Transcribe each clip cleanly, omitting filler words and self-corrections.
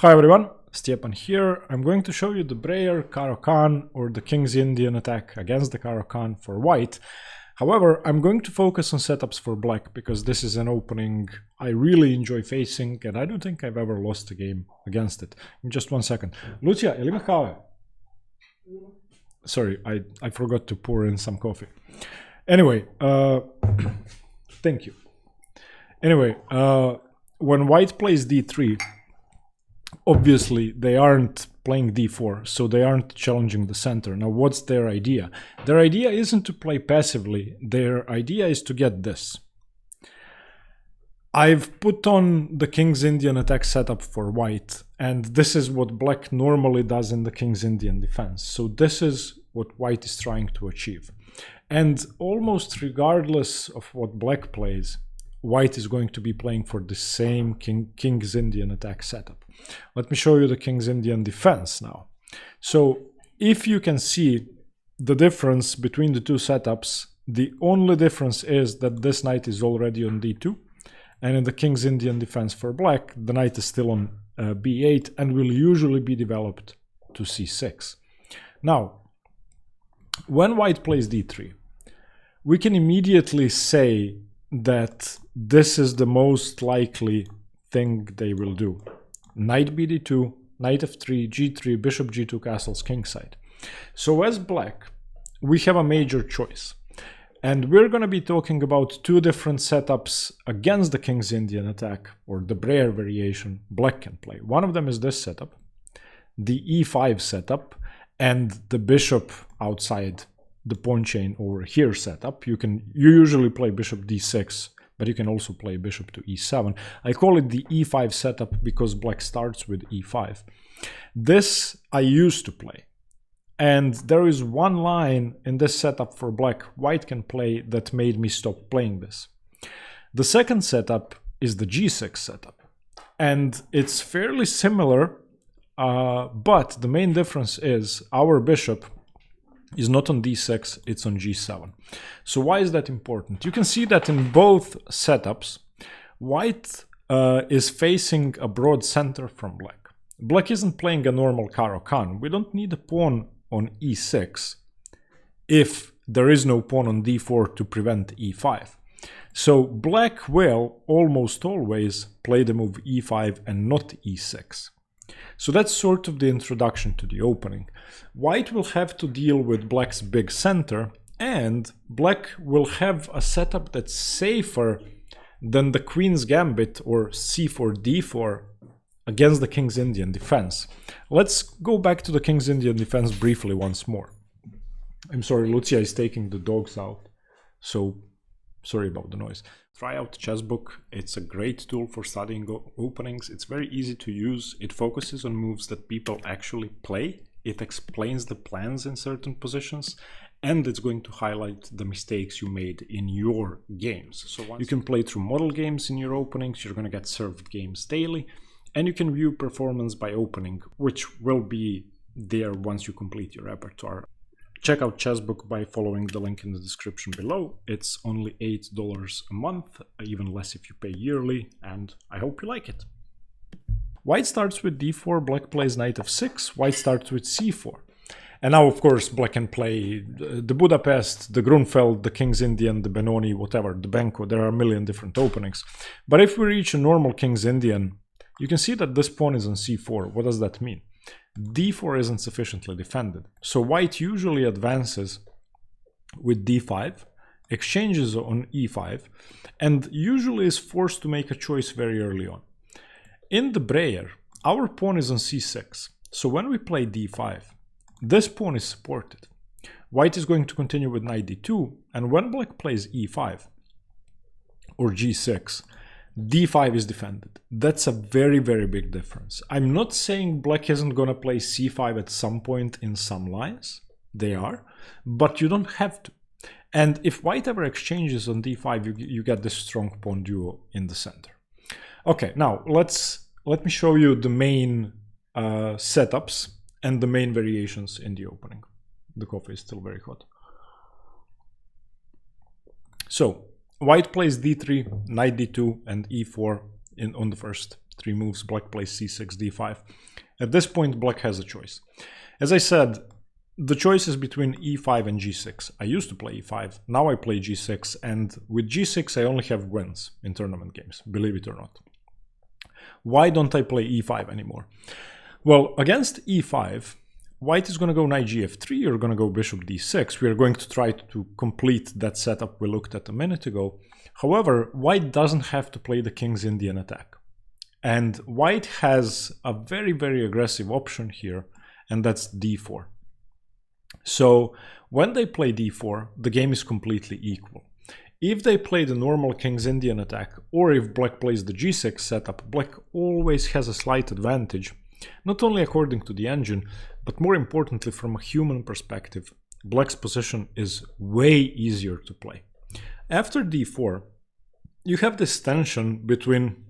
Hi everyone, Stepan here. I'm going to show you the Breyer Caro-Kann or the King's Indian attack against the Caro-Kann for white. However, I'm going to focus on setups for black because this is an opening I really enjoy facing and I don't think I've ever lost a game against it. Just one second. Lucia, ili ima kave? Sorry, I forgot to pour in some coffee. Anyway, thank you. Anyway, when white plays d3, obviously they aren't playing d4, so they aren't challenging the center. Now what's their idea? Their idea isn't to play passively, their idea is to get this. I've put on the King's Indian attack setup for white, and this is what black normally does in the King's Indian defense. So this is what white is trying to achieve. And almost regardless of what black plays, white is going to be playing for the same King's Indian attack setup. Let me show you the King's Indian defense now. So if you can see the difference between the two setups, the only difference is that this knight is already on d2, and in the King's Indian defense for black, the knight is still on b8 and will usually be developed to c6. Now, when white plays d3, we can immediately say that this is the most likely thing they will do. Knight bd2, knight f3, g3, bishop g2, castles kingside. So as black, we have a major choice. And we're going to be talking about two different setups against the King's Indian attack, or the Breyer variation black can play. One of them is this setup, the e5 setup, and the bishop outside the pawn chain over here setup. You usually play bishop d6, but you can also play bishop to e7. I call it the e5 setup because black starts with e5. This I used to play. And there is one line in this setup for black white can play that made me stop playing this. The second setup is the g6 setup. And it's fairly similar, but the main difference is our bishop is not on d6, it's on g7. So why is that important? You can see that in both setups, white is facing a broad center from black. Black isn't playing a normal Caro-Kann. We don't need a pawn on e6 if there is no pawn on d4 to prevent e5. So black will almost always play the move e5 and not e6. So that's sort of the introduction to the opening. White will have to deal with black's big center, and black will have a setup that's safer than the Queen's Gambit or c4 d4 against the King's Indian defense. Let's go back to the King's Indian defense briefly once more. I'm sorry, Lucia is taking the dogs out, so sorry about the noise. Try out Chessbook. It's a great tool for studying openings. It's very easy to use. It focuses on moves that people actually play. It explains the plans in certain positions, and it's going to highlight the mistakes you made in your games. So you can play through model games in your openings. You're going to get served games daily, and you can view performance by opening, which will be there once you complete your repertoire. Check out Chessbook by following the link in the description below. It's only $8 a month, even less if you pay yearly, and I hope you like it. White starts with d4, black plays knight f6, white starts with c4. And now, of course, black can play the Budapest, the Grunfeld, the King's Indian, the Benoni, whatever, the Benko. There are a million different openings. But if we reach a normal King's Indian, you can see that this pawn is on c4. What does that mean? d4 isn't sufficiently defended. So white usually advances with d5, exchanges on e5, and usually is forced to make a choice very early on. In the Breyer, our pawn is on c6. So when we play d5, this pawn is supported. White is going to continue with knight d2, and when black plays e5 or g6, d5 is defended. That's a very, very big difference. I'm not saying black isn't going to play c5 at some point in some lines. They are, but you don't have to. And if white ever exchanges on d5, you get this strong pawn duo in the center. Okay, now let me show you the main setups and the main variations in the opening. The coffee is still very hot. So white plays d3, knight d2, and e4 on the first 3 moves, black plays c6, d5. At this point, black has a choice. As I said, the choice is between e5 and g6. I used to play e5, now I play g6, and with g6 I only have wins in tournament games, believe it or not. Why don't I play e5 anymore? Well, against e5, white is going to go knight gf3, you're going to go bishop d6. We are going to try to complete that setup we looked at a minute ago. However, white doesn't have to play the King's Indian attack. And white has a very, very aggressive option here, and that's d4. So when they play d4, the game is completely equal. If they play the normal King's Indian attack, or if black plays the g6 setup, black always has a slight advantage, not only according to the engine, but more importantly from a human perspective, black's position is way easier to play. After d4, you have this tension between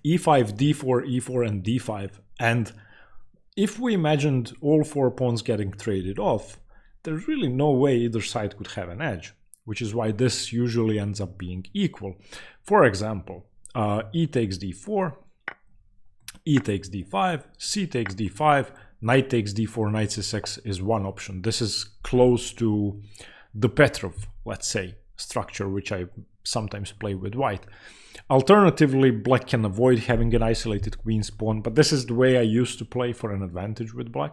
e5, d4, e4, and d5, and if we imagined all 4 pawns getting traded off, there's really no way either side could have an edge, which is why this usually ends up being equal. For example, e takes d4, e takes d5, c takes d5, knight takes d4, knight c6 is one option. This is close to the Petrov, let's say, structure, which I sometimes play with white. Alternatively, black can avoid having an isolated queen's pawn, but this is the way I used to play for an advantage with black.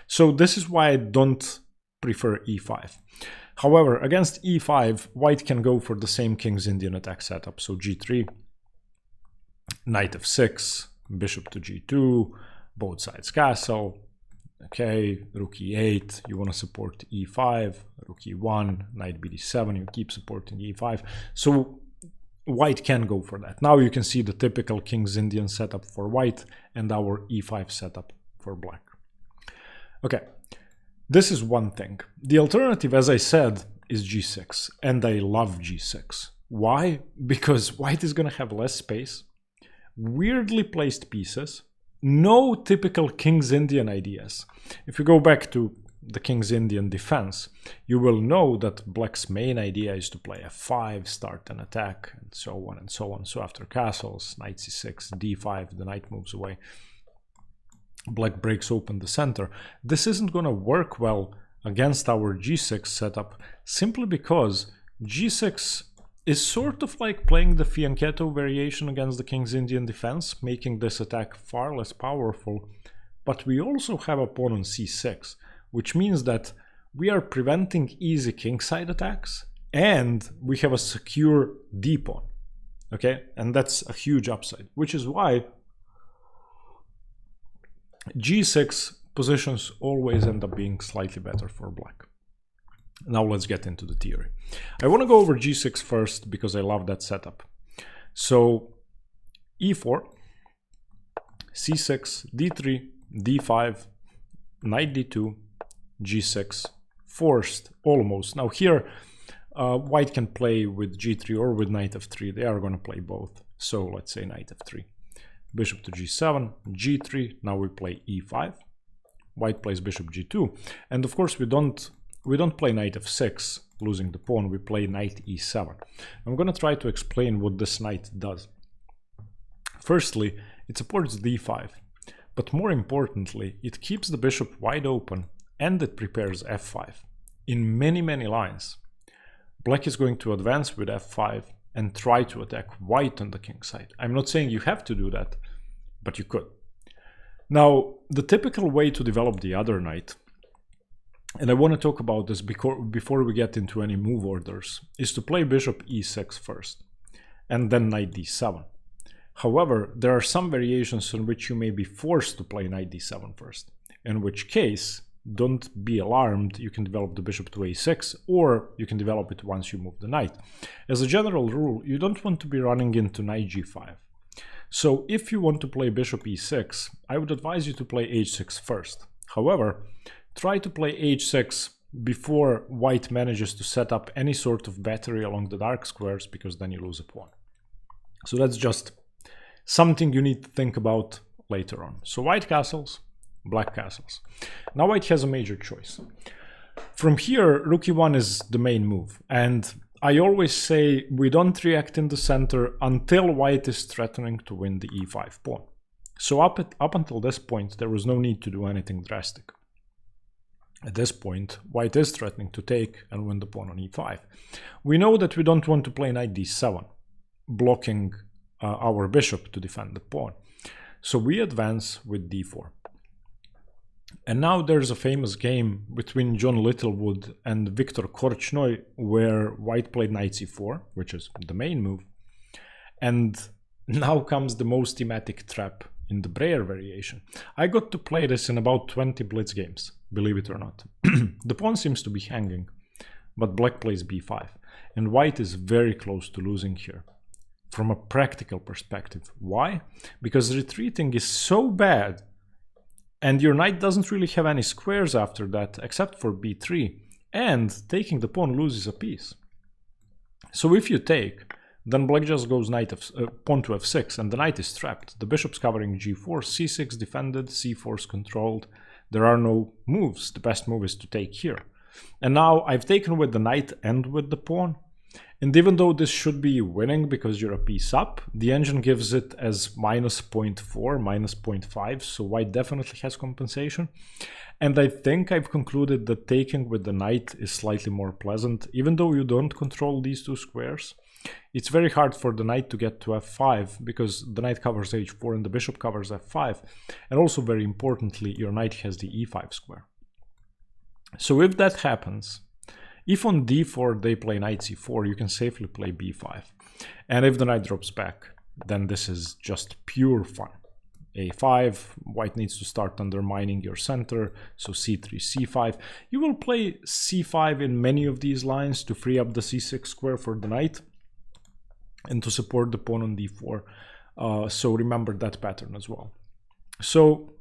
So this is why I don't prefer e5. However, against e5, white can go for the same King's Indian attack setup. So g3, knight f6, bishop to g2, both sides castle. Okay, rook e8, you want to support e5, rook e1, knight bd7, you keep supporting e5. So white can go for that. Now you can see the typical King's Indian setup for white and our e5 setup for black. Okay, this is one thing. The alternative, as I said, is g6, and I love g6. Why? Because white is going to have less space, weirdly placed pieces, no typical King's Indian ideas. If you go back to the King's Indian defense, you will know that black's main idea is to play f5, start an attack, and so on and so on. So after castles, knight c6, d5, the knight moves away. Black breaks open the center. This isn't going to work well against our g6 setup, simply because g6 is sort of like playing the fianchetto variation against the King's Indian defense, making this attack far less powerful. But we also have a pawn on c6, which means that we are preventing easy kingside attacks, and we have a secure d-pawn. Okay, and that's a huge upside, which is why g6 positions always end up being slightly better for black. Now let's get into the theory. I want to go over g6 first because I love that setup. So e4, c6, d3, d5, knight d2, g6, forced almost. Now here white can play with g3 or with knight f3. They are going to play both. So let's say knight f3, bishop to g7, g3. Now we play e5. White plays bishop g2, and of course we don't play knight f6, losing the pawn. We play knight e7. I'm going to try to explain what this knight does. Firstly, it supports d5, but more importantly, it keeps the bishop wide open and it prepares f5. In many lines, black is going to advance with f5 and try to attack white on the king side. I'm not saying you have to do that, but you could. Now, the typical way to develop the other knight, and I want to talk about this before we get into any move orders, is to play bishop e6 first, and then knight d7. However, there are some variations in which you may be forced to play knight d7 first, in which case, don't be alarmed, you can develop the bishop to a6, or you can develop it once you move the knight. As a general rule, you don't want to be running into knight g5. So if you want to play bishop e6, I would advise you to play h6 first. However, try to play h6 before white manages to set up any sort of battery along the dark squares, because then you lose a pawn. So that's just something you need to think about later on. So white castles, black castles. Now white has a major choice. From here, rook e1 is the main move, and I always say we don't react in the center until white is threatening to win the e5 pawn. So up until this point, there was no need to do anything drastic. At this point, white is threatening to take and win the pawn on e5. We know that we don't want to play knight d7, blocking our bishop to defend the pawn. So we advance with d4. And now there's a famous game between John Littlewood and Viktor Korchnoi where white played knight c4, which is the main move. And now comes the most thematic trap in the Breyer variation. I got to play this in about 20 blitz games, believe it or not. The pawn seems to be hanging, but black plays b5. And white is very close to losing here. From a practical perspective. Why? Because retreating is so bad and your knight doesn't really have any squares after that except for b3, and taking the pawn loses a piece. So if you take, then black just goes pawn to f6 and the knight is trapped. The bishop's covering g4, c6 defended, c4 is controlled. There are no moves. The best move is to take here. And now I've taken with the knight and with the pawn. And even though this should be winning because you're a piece up, the engine gives it as -0.4, -0.5, so white definitely has compensation. And I think I've concluded that taking with the knight is slightly more pleasant, even though you don't control these two squares. It's very hard for the knight to get to f5 because the knight covers h4 and the bishop covers f5. And also very importantly, your knight has the e5 square. So if that happens, if on d4 they play knight c4, you can safely play b5. And if the knight drops back, then this is just pure fun. a5, white needs to start undermining your center, so c3, c5. You will play c5 in many of these lines to free up the c6 square for the knight and to support the pawn on d4. So remember that pattern as well. So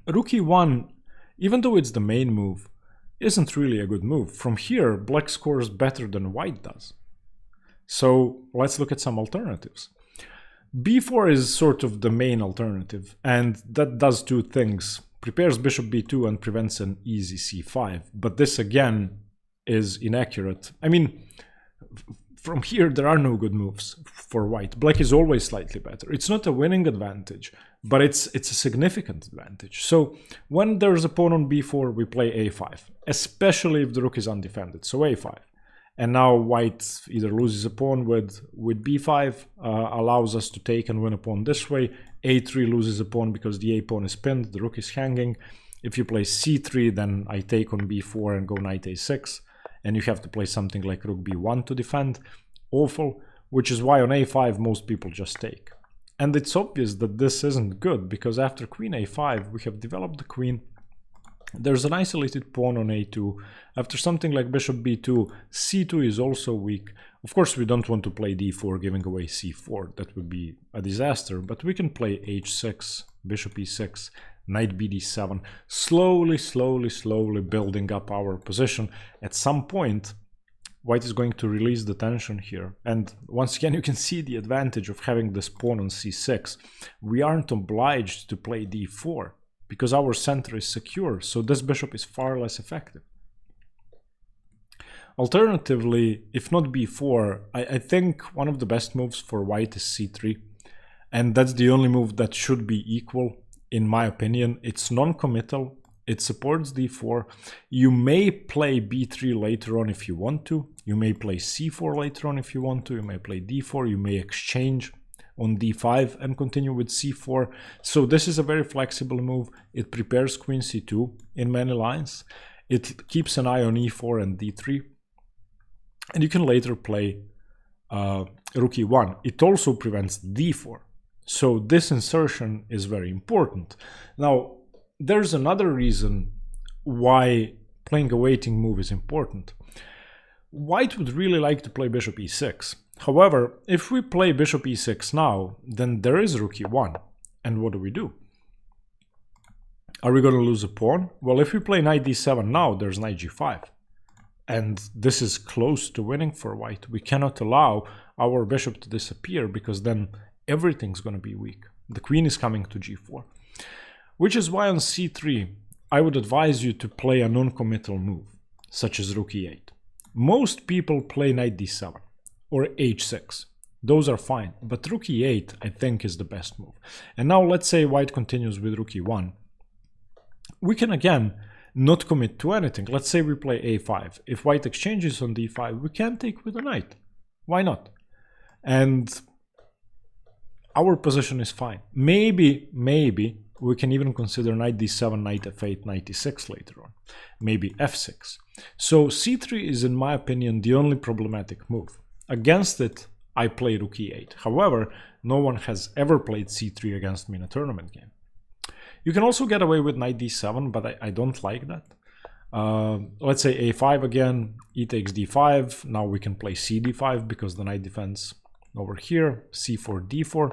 rook e1, even though it's the main move, isn't really a good move. From here, black scores better than white does. So let's look at some alternatives. b4 is sort of the main alternative, and that does two things. Prepares bishop b2 and prevents an easy c5. But this again is inaccurate. I mean, from here, there are no good moves for white. Black is always slightly better. It's not a winning advantage, but it's a significant advantage. So when there's a pawn on b4, we play a5, especially if the rook is undefended, so a5. And now white either loses a pawn with b5, allows us to take and win a pawn this way. a3 loses a pawn because the a pawn is pinned, the rook is hanging. If you play c3, then I take on b4 and go knight a6. And you have to play something like rook b1 to defend. Awful, which is why on a5 most people just take. And it's obvious that this isn't good, because after queen a5 we have developed the queen. There's an isolated pawn on a2. After something like bishop b2, c2 is also weak. Of course we don't want to play d4 giving away c4, that would be a disaster, but we can play h6, bishop e6, knight bd7, slowly building up our position. At some point, white is going to release the tension here. And once again, you can see the advantage of having this pawn on c6. We aren't obliged to play d4 because our center is secure, so this bishop is far less effective. Alternatively, if not b4, I think one of the best moves for white is c3. And that's the only move that should be equal. In my opinion, it's non-committal, it supports d4. You may play b3 later on if you want to. You may play c4 later on if you want to. You may play d4. You may exchange on d5 and continue with c4. So this is a very flexible move. It prepares queen c2 in many lines. It keeps an eye on e4 and d3. And you can later play rook e1. It also prevents d4. So this insertion is very important. Now, there's another reason why playing a waiting move is important. White would really like to play bishop e6. However, if we play bishop e6 now, then there is rook e1. And what do? Are we going to lose a pawn? Well, if we play knight d7 now, there's knight g5. And this is close to winning for white. We cannot allow our bishop to disappear because then everything's going to be weak. The queen is coming to g4. Which is why on c3, I would advise you to play a non-committal move, such as rook e8. Most people play knight d7 or h6. Those are fine, but rook e8 I think is the best move. And now let's say white continues with rook e1. We can again not commit to anything. Let's say we play a5. If white exchanges on d5, we can take with a knight. Why not? And our position is fine. Maybe we can even consider knight d7, knight f8, knight e6 later on. Maybe f6. So c3 is, in my opinion, the only problematic move. Against it, I play rook e8. However, no one has ever played c3 against me in a tournament game. You can also get away with knight d7, but I don't like that. Let's say a5 again, e takes d5. Now we can play c d5 because the knight defends over here, c4, d4.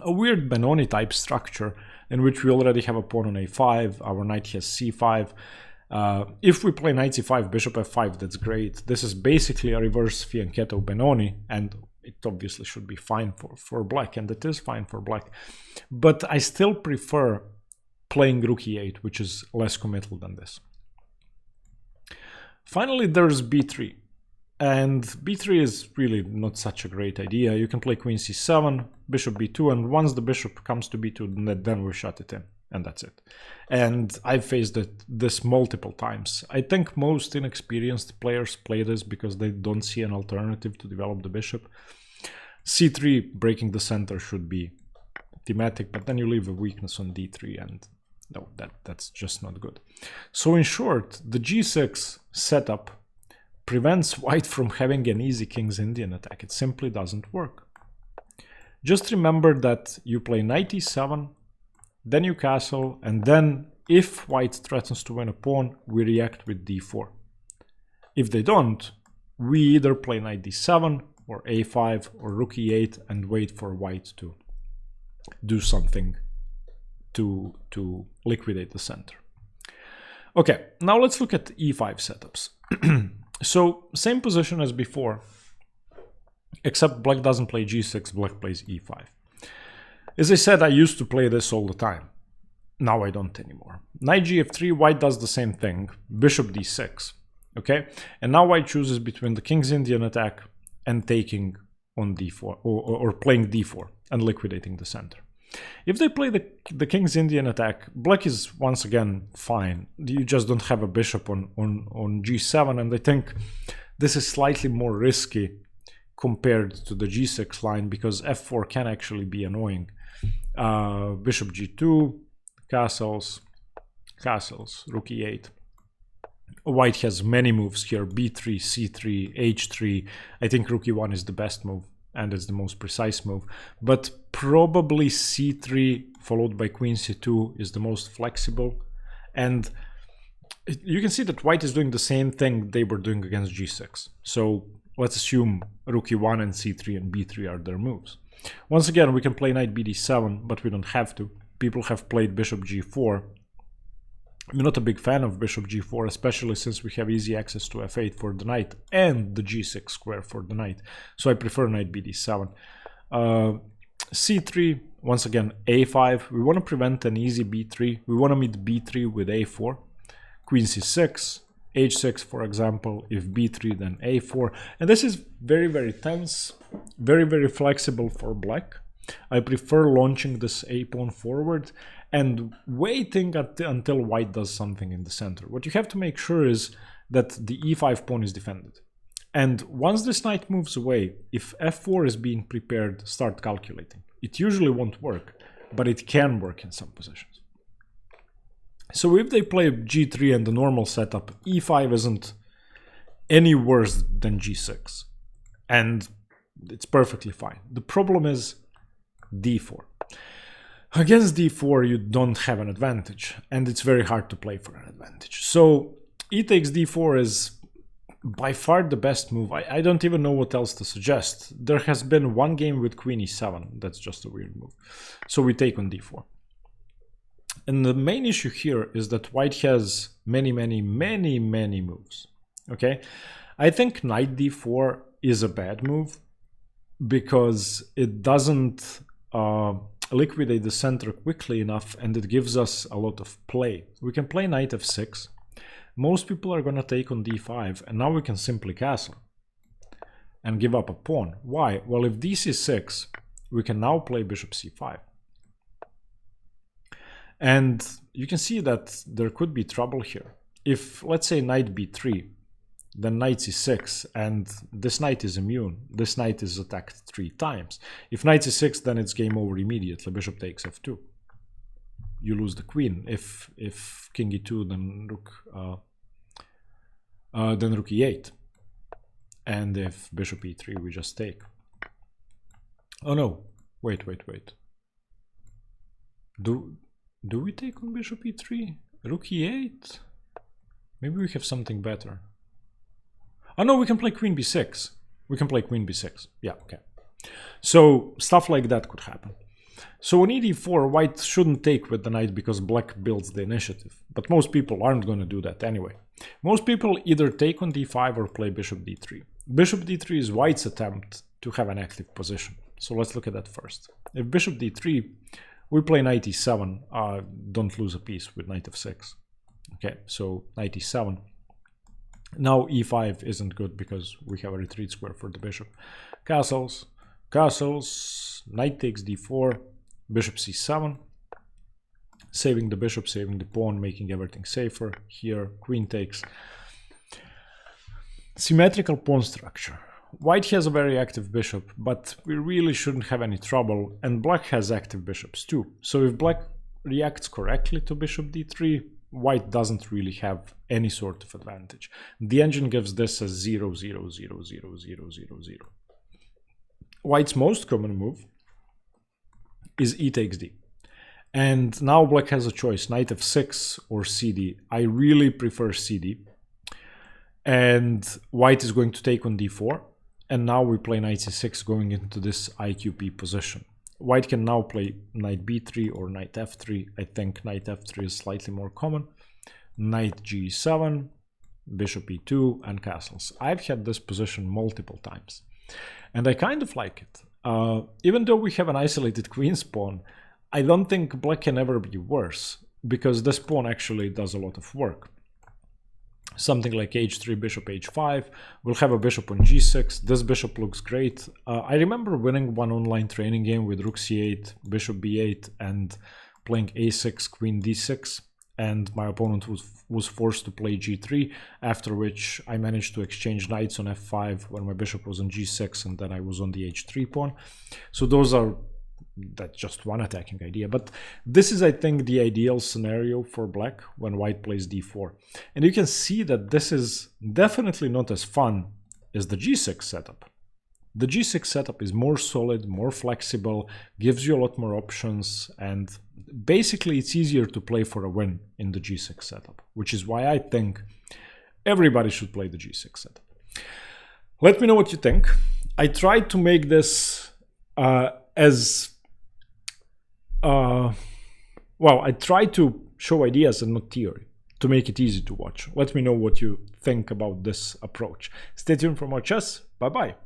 A weird Benoni type structure in which we already have a pawn on a5, our knight has c5. If we play knight c5, bishop f5, that's great. This is basically a reverse fianchetto Benoni, and it obviously should be fine for black, and it is fine for black. But I still prefer playing rook e8, which is less committal than this. Finally, there's b3. And b3 is really not such a great idea. You can play queen c7, bishop b2, and once the bishop comes to b2, then we shut it in, and that's it. And I've faced this multiple times. I think most inexperienced players play this because they don't see an alternative to develop the bishop. c3, breaking the center, should be thematic, but then you leave a weakness on d3, and no, that's just not good. So in short, the g6 setup prevents white from having an easy King's Indian attack. It simply doesn't work. Just remember that you play knight e7, then you castle, and then if white threatens to win a pawn, we react with d4. If they don't, we either play knight d7 or a5 or rook e8 and wait for white to do something to liquidate the center. Okay, now let's look at e5 setups. So, same position as before, except black doesn't play g6, black plays e5. As I said, I used to play this all the time. Now I don't anymore. Knight gf3, white does the same thing, bishop d6, okay? And now white chooses between the King's Indian attack and taking on d4, or playing d4 and liquidating the center. If they play the King's Indian attack, black is once again fine. You just don't have a bishop on g7, and I think this is slightly more risky compared to the g6 line because f4 can actually be annoying. Bishop g2, castles, rook e8. White has many moves here, b3, c3, h3. I think rook e1 is the best move, and it's the most precise move, but probably c3 followed by queen c2 is the most flexible. And you can see that white is doing the same thing they were doing against g6. So let's assume rook e1 and c3 and b3 are their moves. Once again, we can play knight bd7, but we don't have to. People have played bishop g4. I'm not a big fan of bishop g4, especially since we have easy access to f8 for the knight and the g6 square for the knight. So I prefer knight bd7. c3, once again, a5. We want to prevent an easy b3. We want to meet b3 with a4. Queen c6, h6, for example. If b3, then a4. And this is very, very tense, very, very flexible for black. I prefer launching this a pawn forward and waiting until white does something in the center. What you have to make sure is that the e5 pawn is defended. And once this knight moves away, if f4 is being prepared, start calculating. It usually won't work, but it can work in some positions. So if they play g3 and the normal setup, e5 isn't any worse than g6. And it's perfectly fine. The problem is d4. Against d4, you don't have an advantage, and it's very hard to play for an advantage. So e takes d4 is by far the best move. I don't even know what else to suggest. There has been one game with queen e7. That's just a weird move. So we take on d4. And the main issue here is that white has many moves. Okay? I think knight d4 is a bad move because it doesn't liquidate the center quickly enough, and it gives us a lot of play. We can play knight f6. most people are going to take on d5, and now we can simply castle and give up a pawn. Why? Well, if d6, we can now play bishop c5. And you can see that there could be trouble here. If, let's say, knight b3, then knight c6, and this knight is immune. This knight is attacked 3 times. If knight c6, then it's game over immediately. Bishop takes f2. You lose the queen. If king e2, then rook e8. And if bishop e3, we just take. Oh no! Wait. Do we take on bishop e3? Rook e8? Maybe we have something better. Oh no, we can play queen b6. We can play queen b6. Yeah, okay. So stuff like that could happen. So on e4, white shouldn't take with the knight because black builds the initiative. But most people aren't going to do that anyway. Most people either take on d5 or play bishop d3. Bishop d3 is white's attempt to have an active position. So let's look at that first. If bishop d3, we play knight e7. Don't lose a piece with knight f6. Okay, so knight e7. Now e5 isn't good because we have a retreat square for the bishop. Castles, knight takes d4, bishop c7, saving the bishop, saving the pawn, making everything safer. Here, queen takes. Symmetrical pawn structure. White has a very active bishop, but we really shouldn't have any trouble, and black has active bishops too. So if black reacts correctly to bishop d3, white doesn't really have any sort of advantage. The engine gives this as 0, 0, 0, 0, 0, 0, 0. White's most common move is e takes d. And now black has a choice, knight f6 or cd. I really prefer cd. And white is going to take on d4. And now we play knight c6 going into this IQP position. White can now play knight b3 or knight f3. I think knight f3 is slightly more common. Knight g7, bishop e2, and castles. I've had this position multiple times. And I kind of like it. Even though we have an isolated queen's pawn, I don't think black can ever be worse, because this pawn actually does a lot of work. Something like h3, bishop h5, we'll have a bishop on g6, this bishop looks great. I remember winning one online training game with rook c8, bishop b8, and playing a6, queen d6, and my opponent was forced to play g3, after which I managed to exchange knights on f5 when my bishop was on g6, and then I was on the h3 pawn. So that's just one attacking idea, but this is, I think, the ideal scenario for black when white plays d4. And you can see that this is definitely not as fun as the g6 setup. The g6 setup is more solid, more flexible, gives you a lot more options, and basically it's easier to play for a win in the g6 setup, which is why I think everybody should play the g6 setup. Let me know what you think. I tried to make this I try to show ideas and not theory to make it easy to watch. Let me know what you think about this approach. Stay tuned for more chess. Bye-bye.